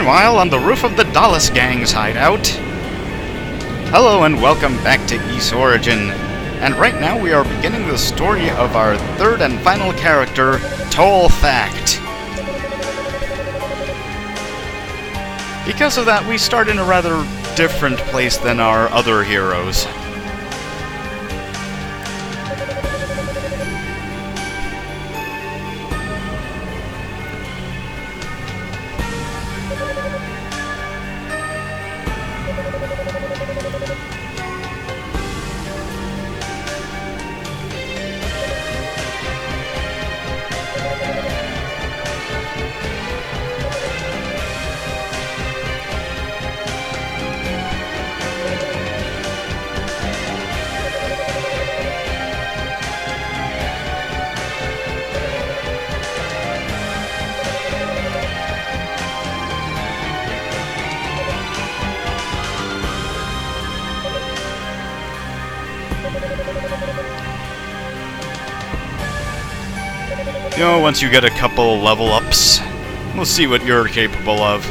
Meanwhile, on the roof of the Dallas Gang's hideout. Hello and welcome back to Ys Origin. And right now we are beginning the story of our third and final character, Toal Fact. Because of that, we start in a rather different place than our other heroes. You know, once you get a couple level ups, we'll see what you're capable of.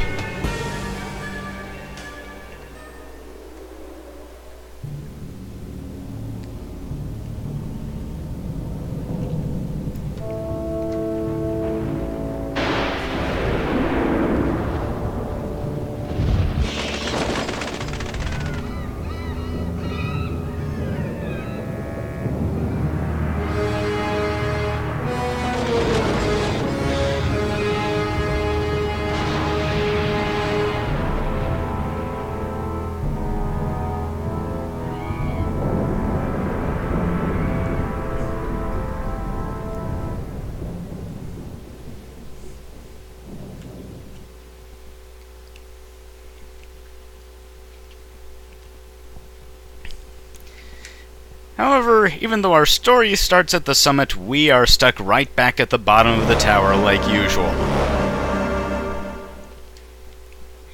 However, even though our story starts at the summit, we are stuck right back at the bottom of the tower like usual.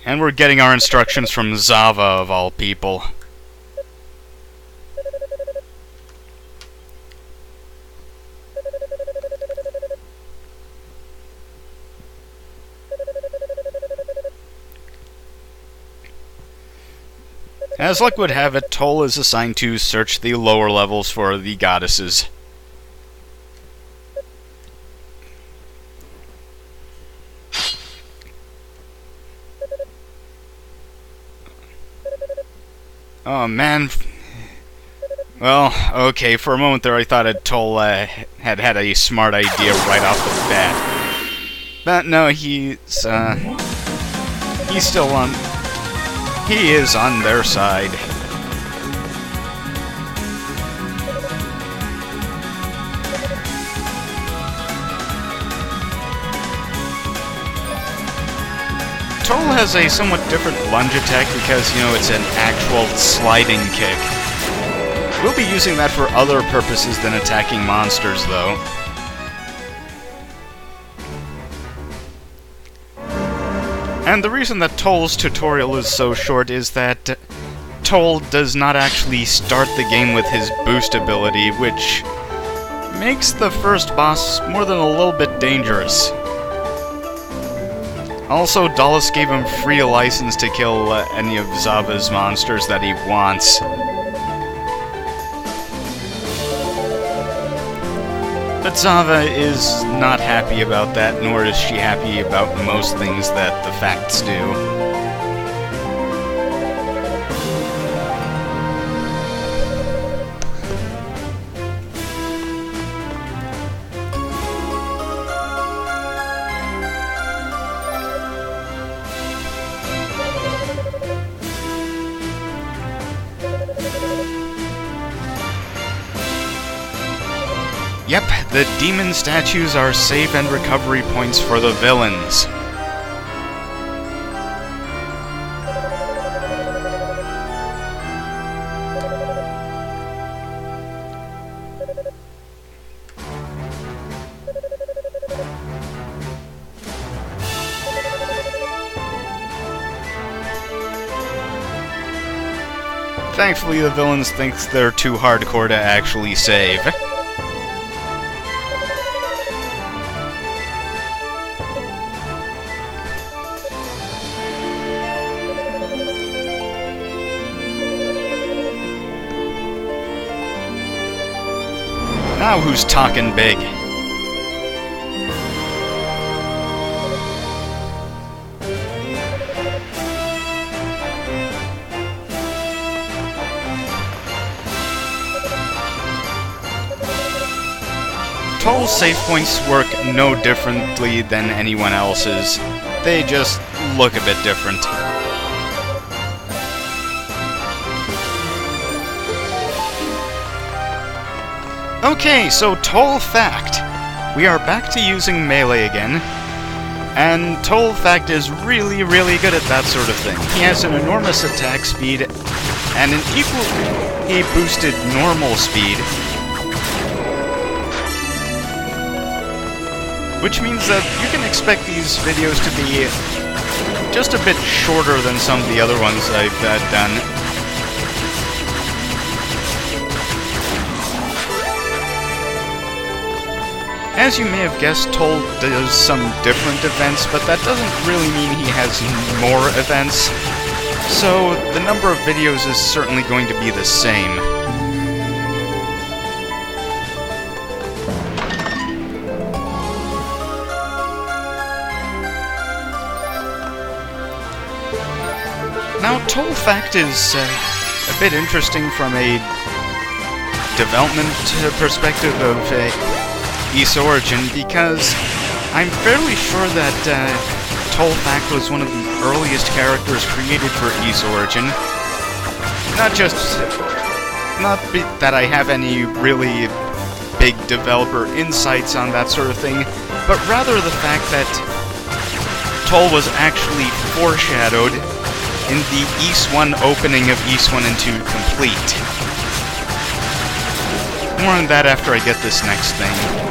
And we're getting our instructions from Zava, of all people. As luck would have it, Toal is assigned to search the lower levels for the goddesses. Oh man. Well, okay, for a moment there I thought Toal had a smart idea right off the bat. But no, he's still on... He is on their side. Toal has a somewhat different lunge attack because, you know, it's an actual sliding kick. We'll be using that for other purposes than attacking monsters, though. And the reason that Toal's tutorial is so short is that Toal does not actually start the game with his boost ability, which makes the first boss more than a little bit dangerous. Also, Dallas gave him free license to kill any of Zava's monsters that he wants. But Zava is not happy about that, nor is she happy about most things that the facts do. Yep, the demon statues are save and recovery points for the villains. Thankfully, the villains think they're too hardcore to actually save. Now who's talking big? Toal's save points work no differently than anyone else's. They just look a bit different. Okay, so Toal Fact. We are back to using melee again, and Toal Fact is really good at that sort of thing. He has an enormous attack speed and an equally boosted normal speed, which means that you can expect these videos to be just a bit shorter than some of the other ones I've done. As you may have guessed, Toal does some different events, but that doesn't really mean he has more events, so the number of videos is certainly going to be the same. Now, Toal Fact is a bit interesting from a development perspective of Ys Origin, because I'm fairly sure that Toal Fact was one of the earliest characters created for Ys Origin. Not that I have any really big developer insights on that sort of thing, but rather the fact that Toal was actually foreshadowed in the Ys 1 opening of Ys 1 and 2 Complete. more on that after I get this next thing.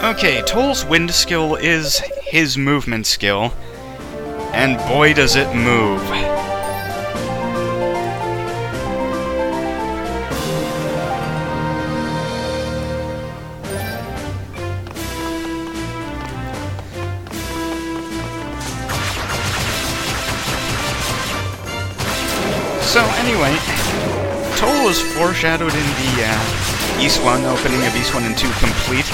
Okay, Toal's wind skill is his movement skill, and boy does it move. So anyway, Toal was foreshadowed in the East 1 opening of East 1 and 2 Complete,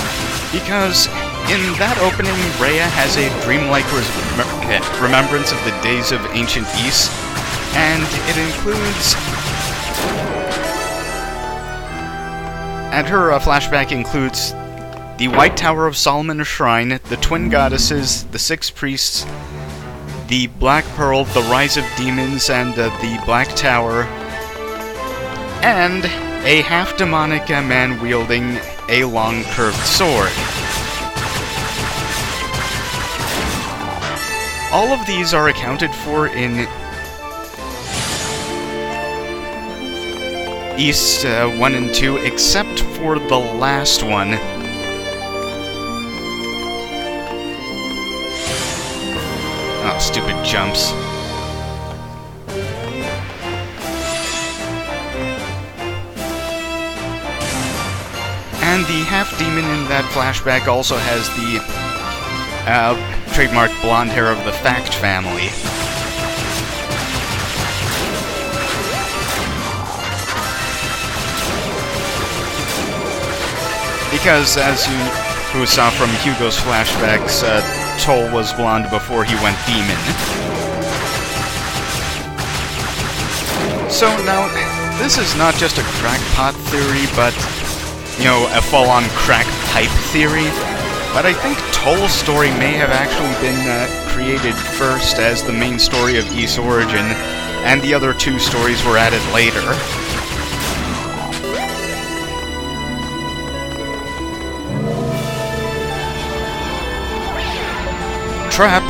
because in that opening, Rhea has a dreamlike remembrance of the days of ancient East, and it includes... And her flashback includes the White Tower of Solomon Shrine, the Twin Goddesses, the Six Priests, the Black Pearl, the Rise of Demons, and the Black Tower, and a half-demonic man wielding a long curved sword. All of these are accounted for in East 1 and 2, except for the last one. Oh, stupid jumps. And the half-demon in that flashback also has the trademark blonde hair of the Fact family. Because, as you saw from Hugo's flashbacks, Toal was blonde before he went demon. So now, this is not just a crackpot theory, but... you know, a full-on crack pipe theory, but I think Toal's story may have actually been created first as the main story of Ys Origin, and the other two stories were added later. Trap!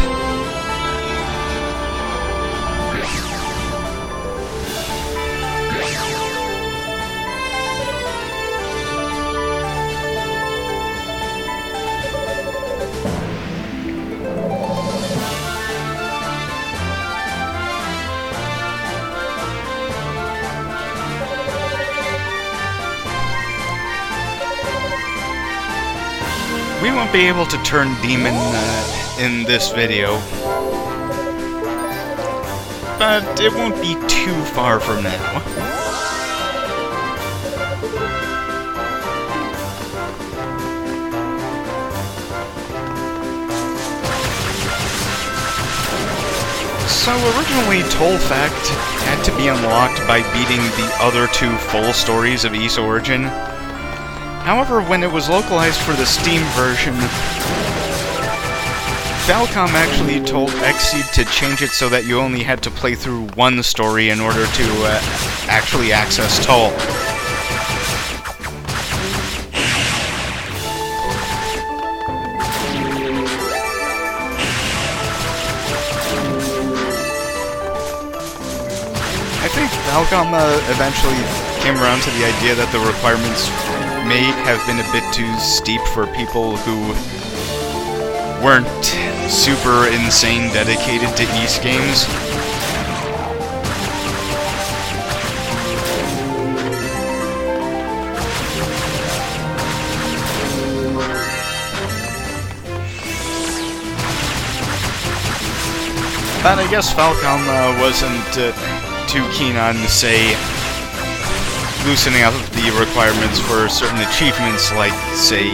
We won't be able to turn demon in this video, but it won't be too far from now. So originally, Toal Fact had to be unlocked by beating the other two full stories of Ys Origin. However, when it was localized for the Steam version, Falcom actually told Xseed to change it so that you only had to play through one story in order to actually access Toal. I think Falcom eventually came around to the idea that the requirements may have been a bit too steep for people who weren't super insane dedicated to Ys games. But I guess Falcom wasn't too keen on, say, loosening up the requirements for certain achievements like, say,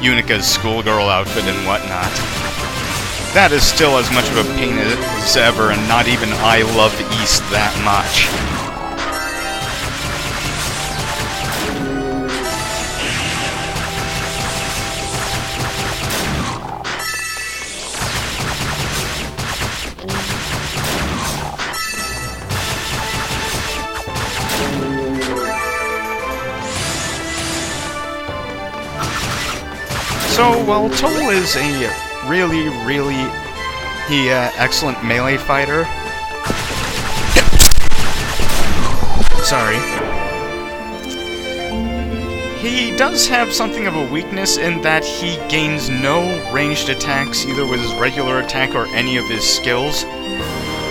Unica's schoolgirl outfit and whatnot. That is still as much of a pain as ever, and not even I love East that much. So, while Toal is a really excellent melee fighter... Sorry. He does have something of a weakness in that he gains no ranged attacks, either with his regular attack or any of his skills,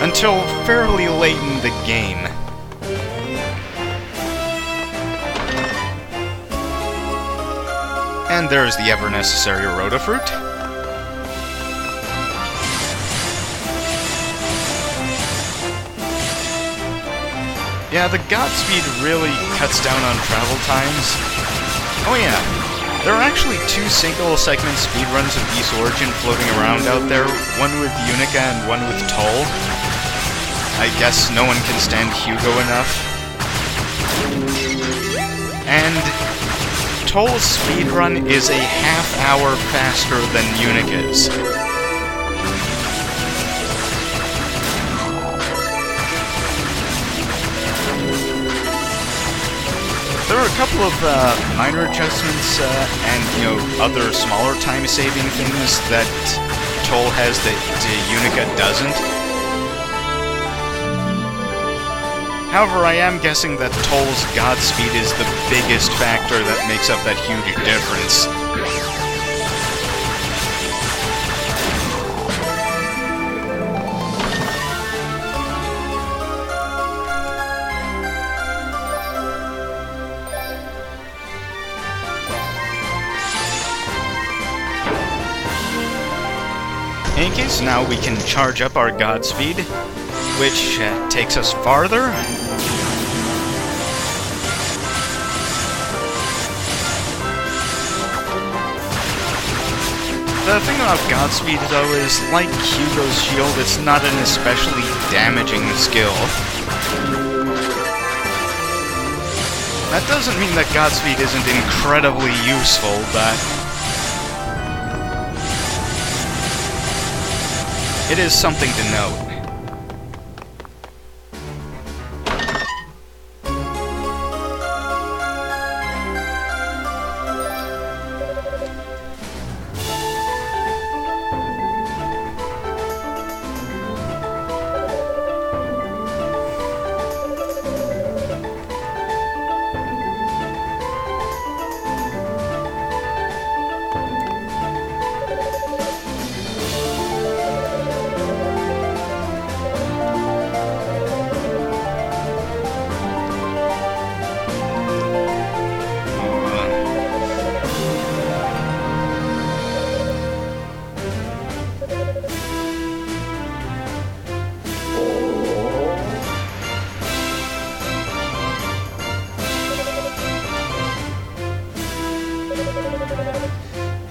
until fairly late in the game. And there's the ever-necessary Rotafruit. Yeah, the Godspeed really cuts down on travel times. Oh yeah, there are actually 2 single-segment speedruns of Ys Origin floating around out there, one with Unica and one with Toal. I guess no one can stand Hugo enough. And Toal's speedrun is a half-hour faster than Unica's. There are a couple of minor adjustments and, you know, other smaller time-saving things that Toal has that Unica doesn't. However, I am guessing that Toal's Godspeed is the biggest factor that makes up that huge difference. In any case, now we can charge up our Godspeed, which takes us farther. The thing about Godspeed, though, is like Hugo's shield, it's not an especially damaging skill. That doesn't mean that Godspeed isn't incredibly useful, but it is something to note.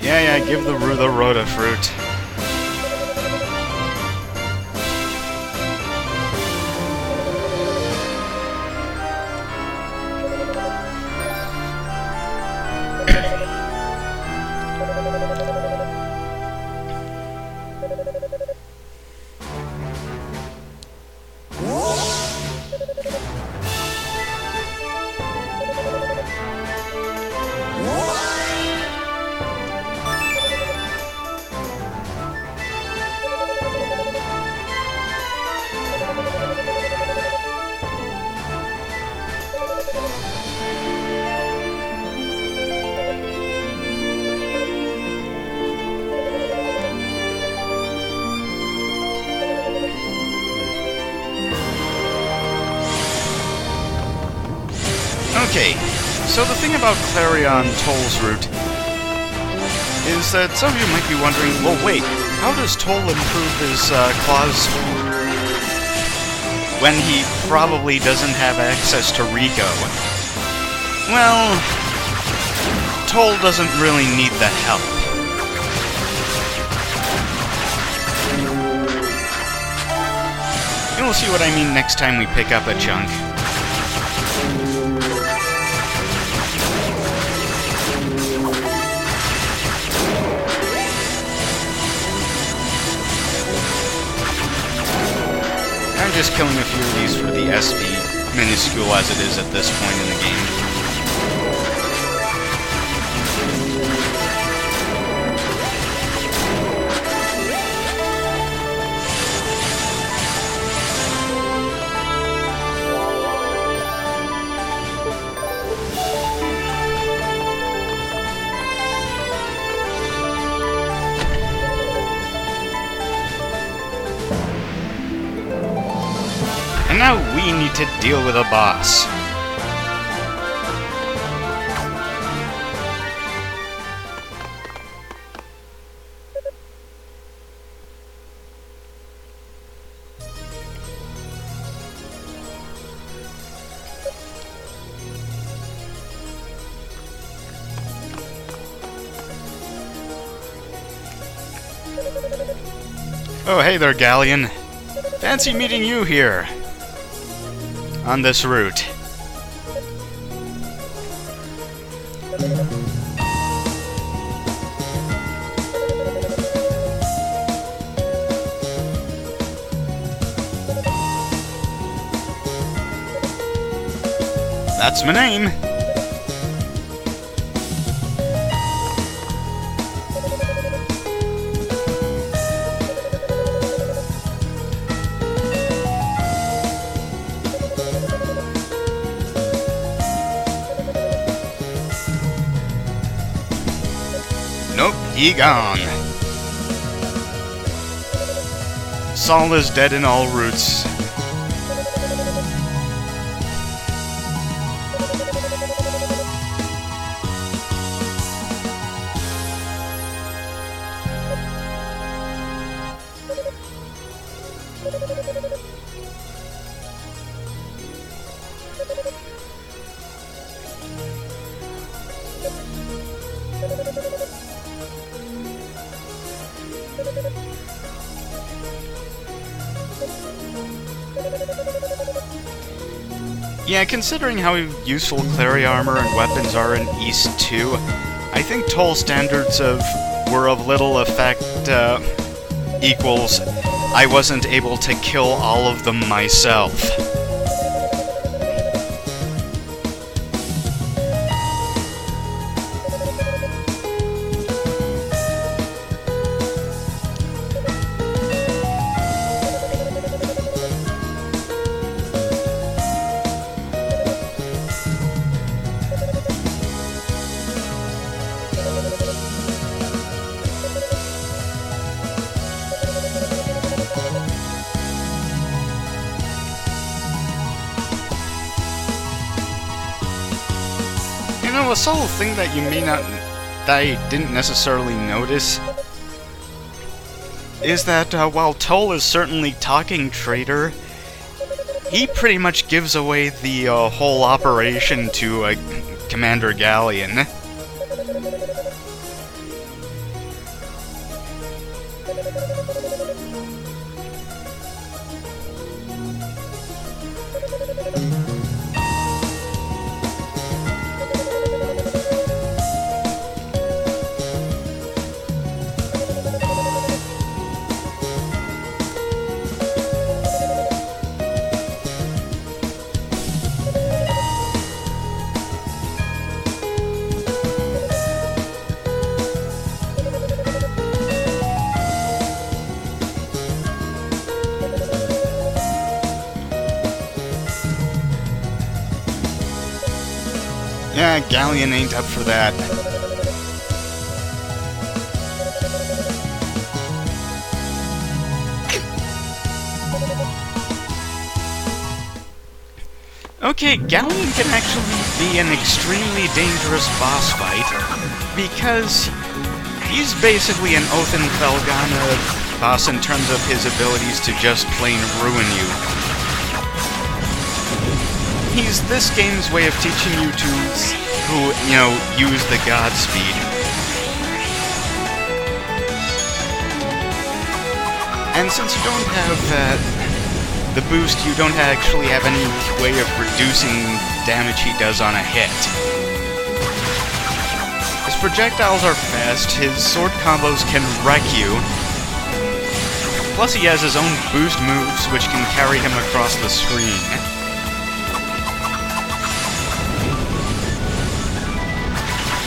Yeah, give the Rotafruit. Okay, so the thing about Clarion Toal's route is that some of you might be wondering, well wait, how does Toal improve his claws when he probably doesn't have access to Rico? Well, Toal doesn't really need the help. You'll see what I mean next time we pick up a chunk. I'm just killing a few of these for the SP, minuscule as it is at this point in the game. And now we need to deal with a boss. Oh, hey there, Galleon. Fancy meeting you here. On this route. That's my name. Nope, he gone. Saul is dead in all routes. Yeah, considering how useful Clary armor and weapons are in East 2, I think Toal standards were of little effect, equals I wasn't able to kill all of them myself. A subtle thing that I didn't necessarily notice is that while Toal is certainly talking traitor, he pretty much gives away the whole operation to Commander Galleon. Yeah, Galleon ain't up for that. Okay, Galleon can actually be an extremely dangerous boss fight, because he's basically an Othin Felgana boss in terms of his abilities to just plain ruin you. He's this game's way of teaching you to, use the Godspeed. And since you don't have the boost, you don't actually have any way of reducing damage he does on a hit. His projectiles are fast, his sword combos can wreck you, plus he has his own boost moves which can carry him across the screen.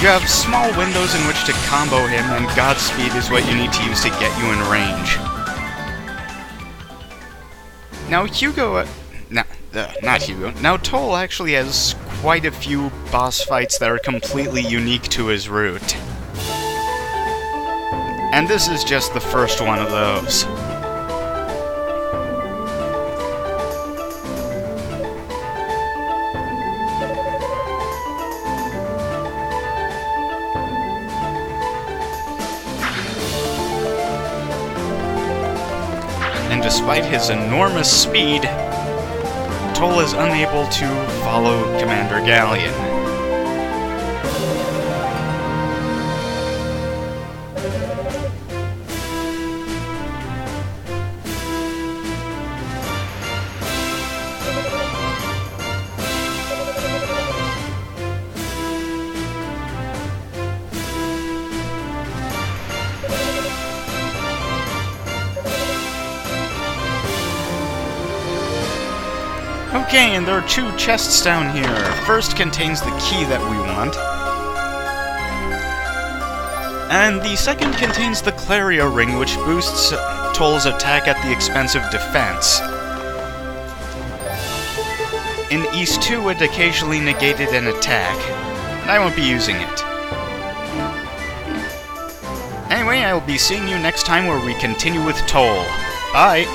You have small windows in which to combo him, and Godspeed is what you need to use to get you in range. Now Now Toal actually has quite a few boss fights that are completely unique to his route. And this is just the first one of those. and despite his enormous speed, Toal is unable to follow Commander Galleon. Okay, and there are 2 chests down here. First contains the key that we want, and the second contains the Claria ring, which boosts Toal's attack at the expense of defense. In East 2, it occasionally negated an attack, and I won't be using it. Anyway, I will be seeing you next time where we continue with Toal. Bye!